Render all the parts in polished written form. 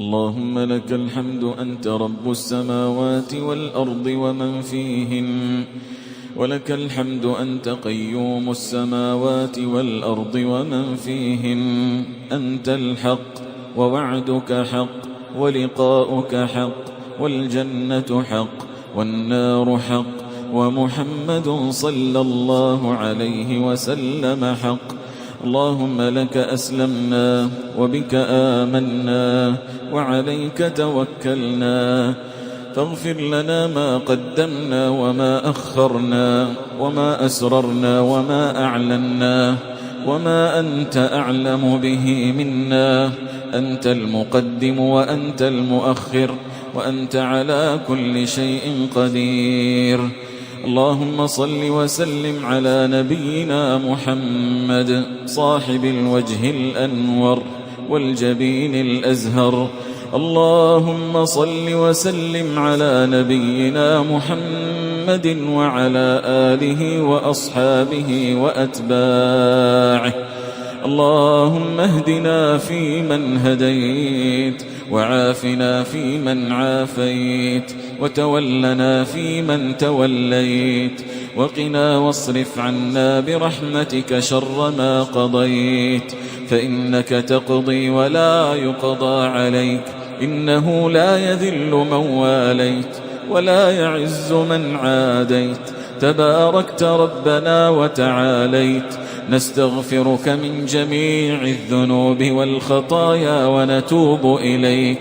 اللهم لك الحمد أنت رب السماوات والأرض ومن فيهن، ولك الحمد أنت قيوم السماوات والأرض ومن فيهن. أنت الحق ووعدك حق ولقاؤك حق والجنة حق والنار حق ومحمد صلى الله عليه وسلم حق. اللهم لك أسلمنا وبك آمنا وعليك توكلنا، فاغفر لنا ما قدمنا وما أخرنا وما أسررنا وما أعلنا وما أنت أعلم به منا. أنت المقدم وأنت المؤخر وأنت على كل شيء قدير. اللهم صل وسلم على نبينا محمد صاحب الوجه الأنور والجبين الأزهر. اللهم صل وسلم على نبينا محمد وعلى آله وأصحابه وأتباعه. اللهم اهدنا فيمن هديت، وعافنا فيمن عافيت، وتولنا فيمن توليت، وقنا واصرف عنا برحمتك شر ما قضيت، فإنك تقضي ولا يقضى عليك، إنه لا يذل من واليت ولا يعز من عاديت، تباركت ربنا وتعاليت. نستغفرك من جميع الذنوب والخطايا ونتوب إليك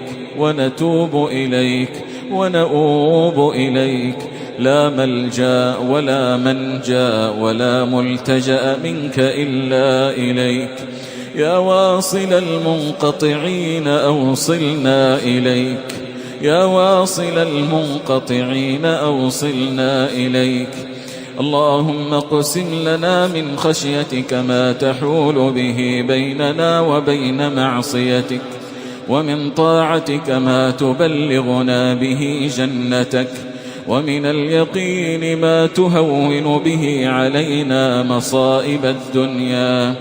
ونؤوب إليك. لا ملجأ ولا منجا ولا ملتجأ منك إلا إليك. يا واصل المنقطعين أوصلنا إليك، يا واصل المنقطعين أوصلنا إليك. اللهم اقسم لنا من خشيتك ما تحول به بيننا وبين معصيتك، ومن طاعتك ما تبلغنا به جنتك، ومن اليقين ما تهون به علينا مصائب الدنيا.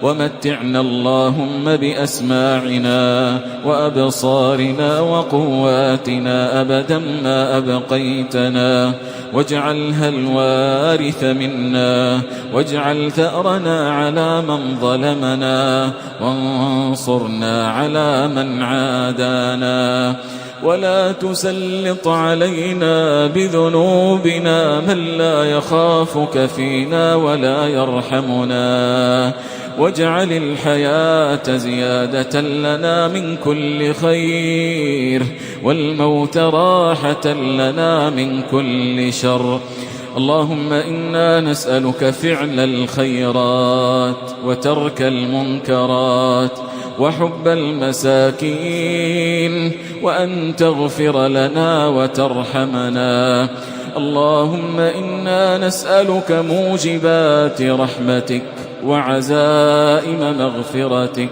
ومتعنا اللهم بأسماعنا وأبصارنا وقواتنا أبدا ما أبقيتنا، واجعلها الوارث منا، واجعل ثأرنا على من ظلمنا، وانصرنا على من عادانا، ولا تسلط علينا بذنوبنا من لا يخافك فينا ولا يرحمنا. واجعل الحياة زيادة لنا من كل خير، والموت راحة لنا من كل شر. اللهم إنا نسألك فعل الخيرات وترك المنكرات وحب المساكين، وأن تغفر لنا وترحمنا. اللهم إنا نسألك موجبات رحمتك وعزائم مغفرتك،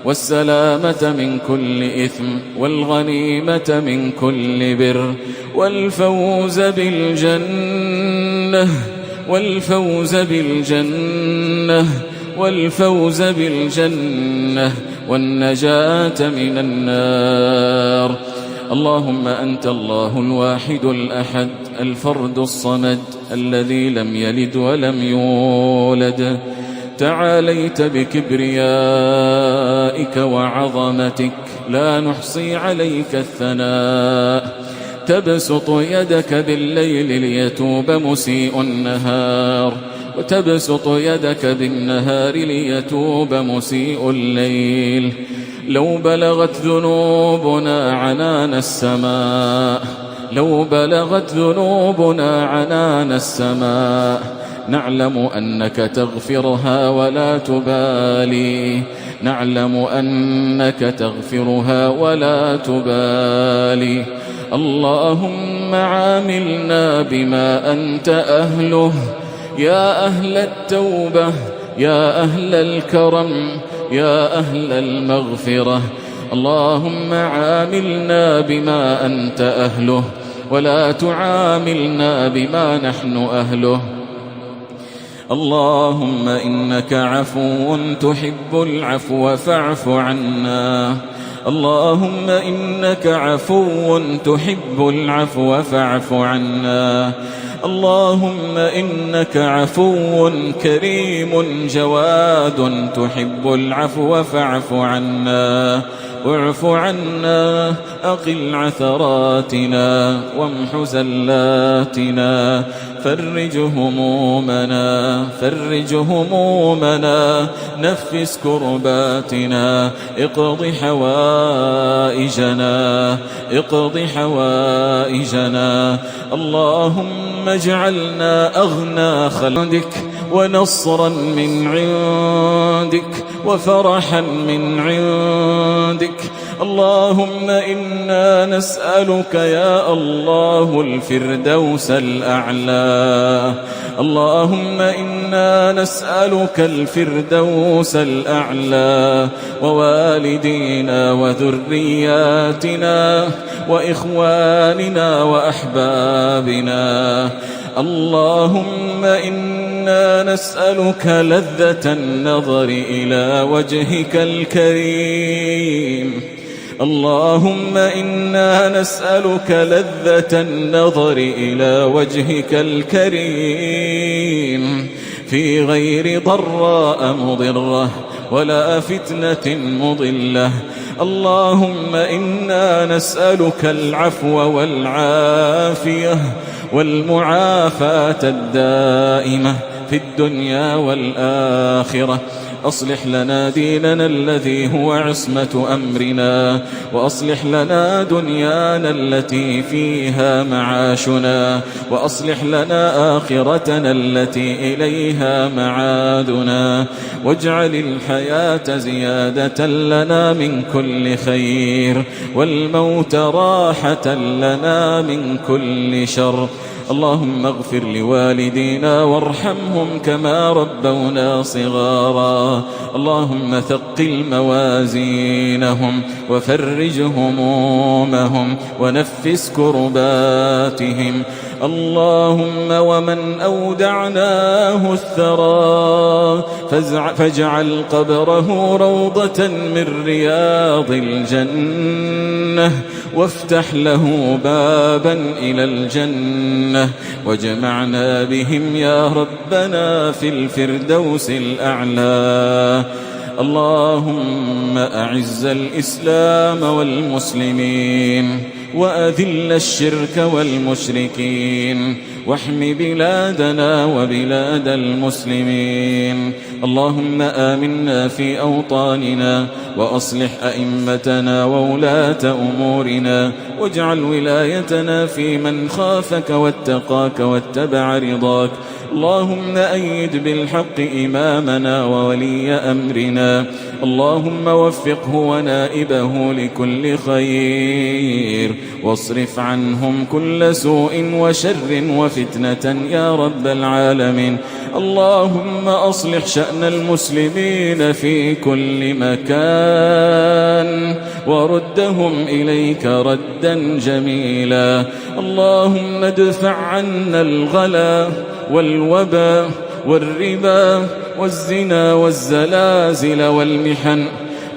والسلامة من كل إثم، والغنيمة من كل بر، والفوز بالجنة، والفوز بالجنة، والفوز بالجنة، والنجاة من النار. اللهم أنت الله الواحد الأحد الفرد الصمد الذي لم يلد ولم يولد. تعاليت بكبريائك وعظمتك، لا نحصي عليك الثناء. تبسط يدك بالليل ليتوب مسيء النهار، وتبسط يدك بالنهار ليتوب مسيء الليل. لو بلغت ذنوبنا عنان السماء، لو بلغت ذنوبنا عنان السماء، نعلم أنك تغفرها ولا تبالي، نعلم أنك تغفرها ولا تبالي. اللهم عاملنا بما أنت أهله، يا أهل التوبة، يا أهل الكرم، يا أهل المغفرة. اللهم عاملنا بما أنت أهله، ولا تعاملنا بما نحن أهله. اللهم إنك عفو تحب العفو فاعف عنا. اللهم إنك عفو تحب العفو فاعف عنا. اللهم إنك عفو كريم جواد تحب العفو فاعف عنا. واعف عنا، أقل عثراتنا، وامح زلاتنا، فرج همومنا، نفس كرباتنا، اقض حوائجنا. اللهم اجعلنا أغنى خلقك، ونصرا من عندك، وفرحا من عندك. اللهم إنا نسألك يا الله الفردوس الأعلى. اللهم إنا نسألك الفردوس الأعلى، ووالدينا وذرياتنا وإخواننا وأحبابنا. اللهم إنا نسألك لذة النظر إلى وجهك الكريم. اللهم إنا نسألك لذة النظر إلى وجهك الكريم في غير ضراء مضرة ولا فتنة مضلة. اللهم إنا نسألك العفو والعافية والمعافاة الدائمة في الدنيا والآخرة. أصلح لنا ديننا الذي هو عصمة أمرنا، وأصلح لنا دنيانا التي فيها معاشنا، وأصلح لنا آخرتنا التي إليها معادنا، واجعل الحياة زيادة لنا من كل خير، والموت راحة لنا من كل شر. اللهم اغفر لوالدينا وارحمهم كما ربونا صغارا. اللهم ثقل موازينهم وفرج همومهم ونفس كرباتهم. اللهم ومن أودعناه الثرى فاجعل قبره روضة من رياض الجنة، وافتح له بابا إلى الجنة، واجمعنا بهم يا ربنا في الفردوس الأعلى. اللهم أعز الإسلام والمسلمين، وأذل الشرك والمشركين، واحم بلادنا وبلاد المسلمين. اللهم آمنا في أوطاننا، وأصلح أئمتنا وولاة أمورنا، واجعل ولايتنا في من خافك واتقاك واتبع رضاك. اللهم أيد بالحق إمامنا وولي أمرنا. اللهم وفقه ونائبه لكل خير، واصرف عنهم كل سوء وشر وفتنة يا رب العالمين. اللهم أصلح شأن المسلمين في كل مكان، وردهم إليك ردا جميلا. اللهم ادفع عنا الغلا والوبا والربا والزنا والزلازل والمحن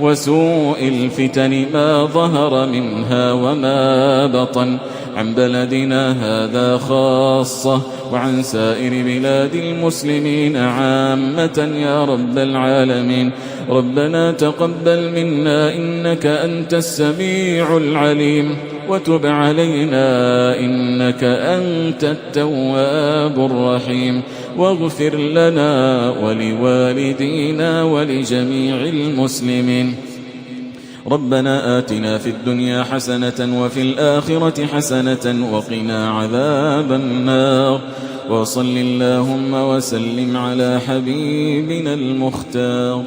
وسوء الفتن ما ظهر منها وما بطن، عن بلدنا هذا خاصة، وعن سائر بلاد المسلمين عامة يا رب العالمين. ربنا تقبل منا إنك أنت السميع العليم، وتب علينا إنك أنت التواب الرحيم، واغفر لنا ولوالدينا ولجميع المسلمين. ربنا آتنا في الدنيا حسنة وفي الآخرة حسنة وقنا عذاب النار. وصل اللهم وسلم على حبيبنا المختار.